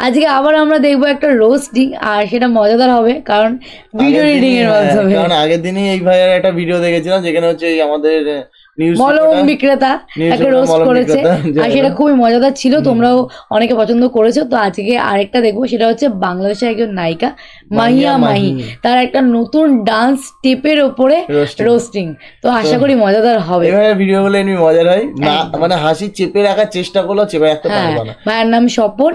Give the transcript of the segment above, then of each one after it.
আজকে আবার আমরা দেখবো একটা রোস্টিং, আর সেটা মজাদার হবে কারণ ভিডিও রিডিং এর মাধ্যমে। কারণ আগের দিনই এই ভাইয়ের একটা ভিডিও দেখেছিলাম যেখানে হচ্ছে আমাদের মলম বিক্রেতা একটা রোস্ট করেছে, আর সেটা খুবই মজাদার ছিল, তোমরাও অনেকে পছন্দ করেছো। তো আজকে আরেকটা দেখবো, সেটা হচ্ছে বাংলাদেশের একজন নায়িকা মাহিয়া মাহি, তার একটা নতুন ডান্স স্টেপের ওপরে রোস্টিং। তো আশা করি মজাদার হবে। এবারে ভিডিও গুলো এমনি মজার হয় না, মানে হাসি চেপে রাখার চেষ্টা করলো, চেপে রাখতে পারবো না। ভাইয়ের নাম স্বপন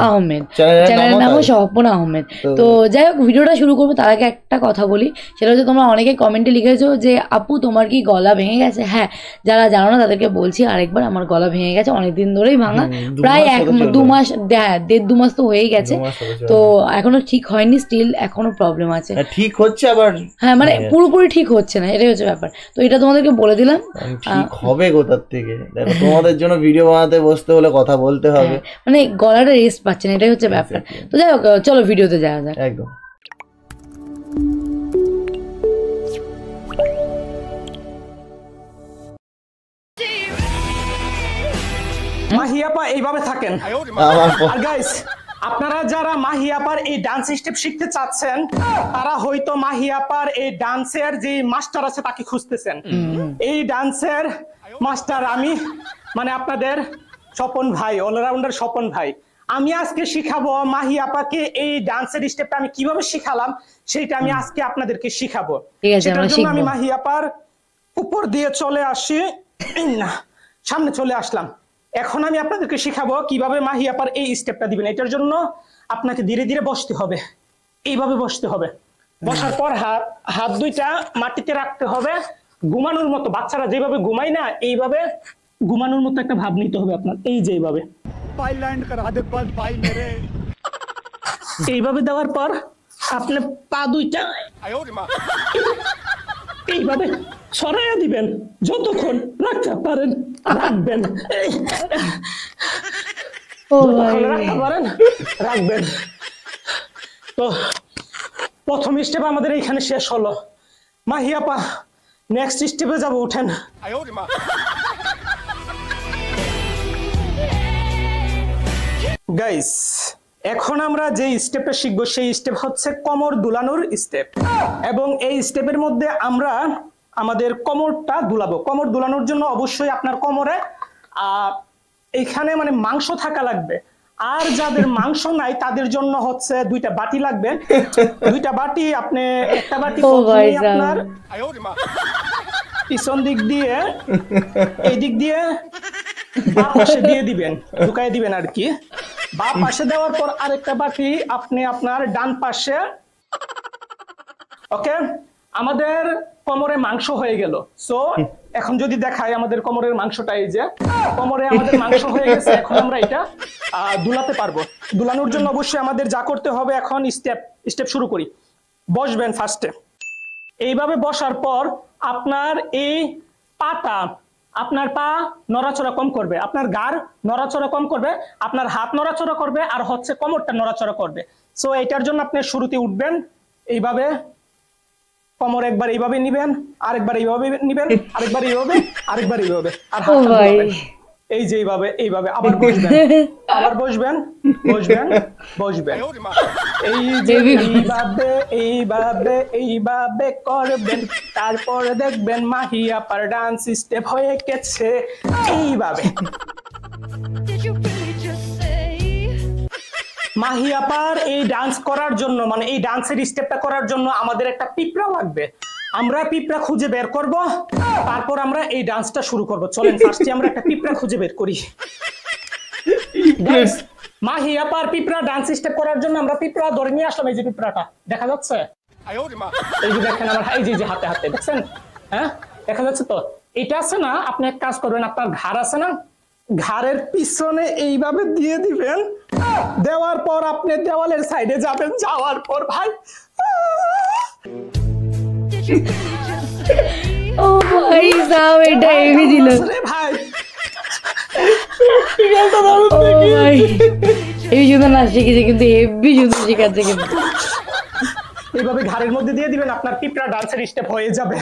আহমেদ, চ্যানেলের নামও স্বপন আহমেদ। তো যাই হোক, ভিডিওটা শুরু করবো তার আগে একটা কথা বলি, সেটা হচ্ছে তোমরা অনেকে কমেন্টে লিখেছো যে আপু তোমার কি গলা ভেঙে গেছে। হ্যাঁ, যারা জানো না তাদেরকে বলছি আরেকবার, আমার গলা ভেঙে গেছে, অনেকদিন ধরেই ভাঙা, প্রায় 1-2 মাস, 1.5-2 মাস তো হয়েই গেছে। তো এখনো ঠিক হয়নি, স্টিল এখনো প্রবলেম আছে, ঠিক হচ্ছে আবার, হ্যাঁ মানে পুরোপুরি ঠিক হচ্ছে না, এটাই হচ্ছে ব্যাপার। তো এটা তোমাদেরকে বলে দিলাম, ঠিক হবে কোথার থেকে। দেখো তোমাদের জন্য ভিডিও বানাতে বসতে হলে কথা বলতে হবে, মানে গলাটা রেস্ট পাচ্ছে না, এটাই হচ্ছে ব্যাপার। তো যাই হোক, চলো ভিডিওতে যাওয়া যাক। একদম। মাহিয়াপা এইভাবে থাকেন। আর গাইস, আপনারা যারা মাহিয়াপার এই ডান্স স্টেপ শিখতে চাচ্ছেন, তারা হয়তো মাহিয়াপার এই ডান্সের যে মাস্টার আছে তাকে খুঁজতেছেন। এই ডান্সের মাস্টার আমি, মানে আপনাদের স্বপন ভাই, অলরাউন্ডার স্বপন ভাই। আমি আজকে শিখাবো মাহিয়াপাকে এই ডান্সের স্টেপটা আমি কিভাবে শিখালাম, সেটা আমি আজকে আপনাদেরকে শিখাবো। সেটার জন্য আমি মাহিয়াপার উপর দিয়ে চলে আসি, সামনে চলে আসলাম। এখন আমি আপনাদেরকে শিখাবো কিভাবে মাহিয়াপার এই স্টেপটা দিবেন। এটার জন্য আপনাকে ধীরে ধীরে বসতে হবে, এইভাবে বসতে হবে। বসার পর হাত দুইটা মাটিতে রাখতে হবে, ঘুমানোর মতো, বাচ্চারা যেভাবে ঘুমায় না, এইভাবে ঘুমানোর মতো একটা ভাব নিতে হবে আপনার। এই যে এইভাবে এইভাবে দেওয়ার পর আপনি পা দুইটা এইভাবে সরাইয়া দিবেন, যতক্ষণ রাখতে পারেন রাখবেন, রাখতে পারেন রাখবেন। তো প্রথম স্টেপ আমাদের এইখানে শেষ হলো। মাহিয়াপা নেক্সট স্টেপে যাবো, উঠেন। গাইস, এখন আমরা যে স্টেপটা শিখবো সেই স্টেপ হচ্ছে কোমর দুলানোর স্টেপ, এবং এই স্টেপের মধ্যে আমরা আমাদের কোমরটা দুলাবো। কোমর দুলানোর জন্য অবশ্যই আপনার কোমরে এইখানে মানে মাংস থাকা লাগবে। আর যাদের মাংস নাই তাদের জন্য হচ্ছে 2টা বাটি লাগবে। 2টা বাটি, আপনি একটা বাটি আপনার পিছন দিক দিয়ে, এই দিক দিয়ে বাম পাশে দিয়ে দিবেন, ঢুকাই দিবেন আর কি। বাম পাশে দেওয়ার পর আরেকটা বাটি আপনি আপনার ডান পাশে। ওকে, আমাদের কোমরে মাংস হয়ে গেল। সো এখন যদি দেখাই আমাদের কোমরের মাংসটা, এই যে কোমরে আমাদের মাংস হয়ে গেছে। এখন আমরা এটা দুলাতে পারবো। দুলানোর জন্য অবশ্যই আমাদের যা করতে হবে, এখন স্টেপ শুরু করি। বসবেন ফার্স্টে, এইভাবে বসার পর আপনার এই পাটা, আপনার পা নড়াচড়া কম করবে, আপনার ঘাড় নড়াচড়া কম করবে, আপনার হাত নড়াচড়া করবে, আর হচ্ছে কোমরটা নড়াচড়া করবে। সো এটার জন্য আপনি শুরুতে উঠবেন এইভাবে, কোমর একবার এইভাবে নিবেন, আরেকবার এইভাবে নিবেন, আরেকবার এইভাবে, আরেকবার এইভাবে, আর হাত নাড়াবেন। এই যে এইভাবে এইভাবে আবার বসবেন, আবার বসবেন, বসবেন, বসবেন। এই যে এইভাবে এইভাবে এইভাবে করবেন, তারপরে দেখবেন মাহিয়াপার ডান্স স্টেপ হয়ে গেছে এইভাবে। মাহিয়াপার এই ডান্স করার জন্য, মানে এই ডান্সের স্টেপটা করার জন্য আমাদের একটা পিঁপড়া লাগবে। আমরা পিঁপড়া খুঁজে বের করব, তারপর আমরা এই ডান্সটা শুরু করব। চলেন ফার্স্টে আমরা একটা পিঁপড়া খুঁজে বের করি। মাহিয়াপার পিঁপড়া ডান্স স্টেপ করার জন্য আমরা পিঁপড়া ধরে নিয়ে আসলাম। এই যে পিঁপড়াটা দেখা যাচ্ছে, এই যে দেখেন আমার, এই যে হাতে হাতে দেখছেন, হ্যাঁ দেখা যাচ্ছে তো। এটা আছে না, আপনি এক কাজ করবেন, আপনার ঘাড় আছে না, ঘাড়ের পিছনে এইভাবে দিয়ে দিবেন। দেওয়ার পর আপনি দেওয়ালের সাইডে যাবেন, যাওয়ার পর ভাই ও ভাই সাহেব, এটা হেভি দিল ভাই। এই জন্য না শিখেছে, কিন্তু হেভি জুতো শিখাচ্ছে কিন্তু। এইভাবে ঘাড়ের মধ্যে দিয়ে দিবেন, আপনার পিঁপড়া ডান্সের স্টেপ হয়ে যাবে।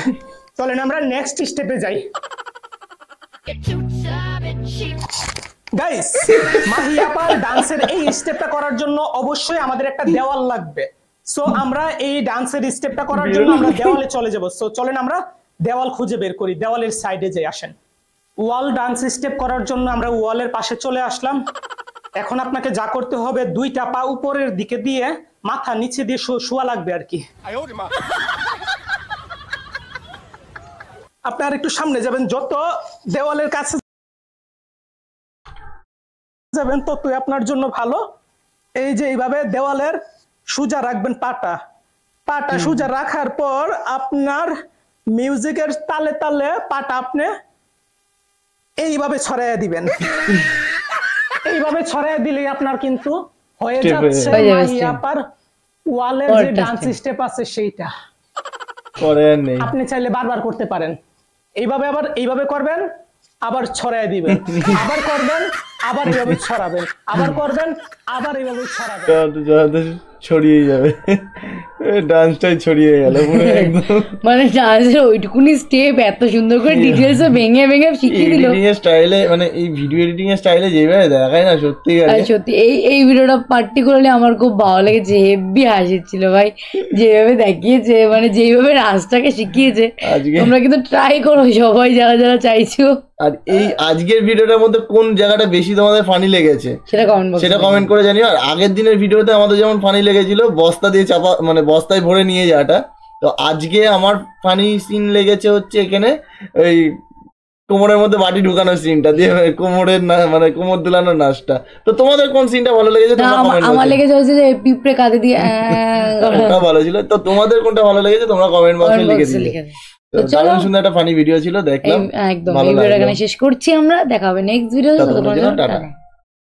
চলেন আমরা নেক্সট স্টেপে যাই। গাইস মাহি আপার ডান্সের এই স্টেপটা করার জন্য অবশ্যই আমাদের একটা দেওয়াল লাগবে। সো আমরা এই ডান্সের স্টেপটা করার জন্য আমরা দেওয়ালে চলে যাব। সো চলেন আমরা দেওয়াল খুঁজে বের করি, দেওয়ালের সাইডে যাই, আসেন। ওয়াল ডান্স স্টেপ করার জন্য আমরা ওয়ালের পাশে চলে আসলাম। এখন আপনাকে যা করতে হবে, দুইটা পা উপরের দিকে দিয়ে মাথা নিচে দিয়ে শোয়া লাগবে আর কি। আপনি আর একটু সামনে যাবেন, যত দেওয়ালের কাছে যাবেন ততই আপনার জন্য ভালো। এই যে এইভাবে দেওয়ালের সোজা রাখবেন পাটা, পাটা সোজা রাখার পর আপনার মিউজিকের তালে তালে পাটা আপনি এইভাবে ছড়াইয়া দিবেন। এইভাবে ছড়াইয়া দিলেই আপনার কিন্তু হয়ে যাচ্ছে মাহি আপার ওয়ালের যে ডান্স স্টেপ আছে সেইটা। আপনি চাইলে বারবার করতে পারেন, এইভাবে আবার এইভাবে করবেন, আবার ছড়াইয়া দিবেন, আবার করবেন, আবার এইভাবে ছড়াবেন, আবার করবেন, আবার এইভাবে ছড়াবেন, ছড়িয়ে যাবে, ডান্সটাই ছড়িয়ে গেল পুরো একদম। মানে ডান্সের ওইটুকুনি স্টেপ এত সুন্দর করে ডিটেইলস ভেঙে ভেঙে শিখিয়ে দিল। এডিটিং এর স্টাইলে, মানে এই ভিডিও এডিটিং এর স্টাইলে যেভাবে দেখায় না, সত্যি সত্যি এই ভিডিওটা পার্টিকুলারলি আমার খুব ভালো লেগেছে, হেভি হাসিছিল ভাই যেভাবে দেখিয়েছে, মানে যেভাবে নাচটাকে শিখিয়েছে। তোমরা কিন্তু ট্রাই করো সবাই যারা যারা চাইছো। আর এই আজকের ভিডিওটার মধ্যে কোন জায়গাটা বেশি তোমাদের ফানি লেগেছে সেটা কমেন্ট করে জানিও। আর আগের দিনের ভিডিওতে আমাদের যেমন ফানি লেগেছিল বস্তা দিয়ে চাপা, মানে বস্তায় ভরে নিয়ে যাওয়াটা, তো আজকে আমার ফানি সিন লেগেছে হচ্ছে এখানে ওই কোমরের মধ্যে বাটি ঢুকানোর সিনটা দিয়ে, কোমরের মানে কোমর দুলানোর নাচটা। তো তোমাদের কোন সিনটা ভালো লেগেছে? আমার লেগেছে হচ্ছে যে পিঁপড়ে কাঁধে দিয়ে, ওটা ভালো ছিল। তো তোমাদের কোনটা ভালো লেগেছে তোমরা কমেন্ট বক্সে লিখে দিলে। দারুণ সুন্দর একটা ফানি ভিডিও ছিল, দেখলাম। একদম এই ভিডিওটা এখানে শেষ করছি আমরা, দেখা হবে নেক্সট ভিডিওতে। ততক্ষণ টাটা।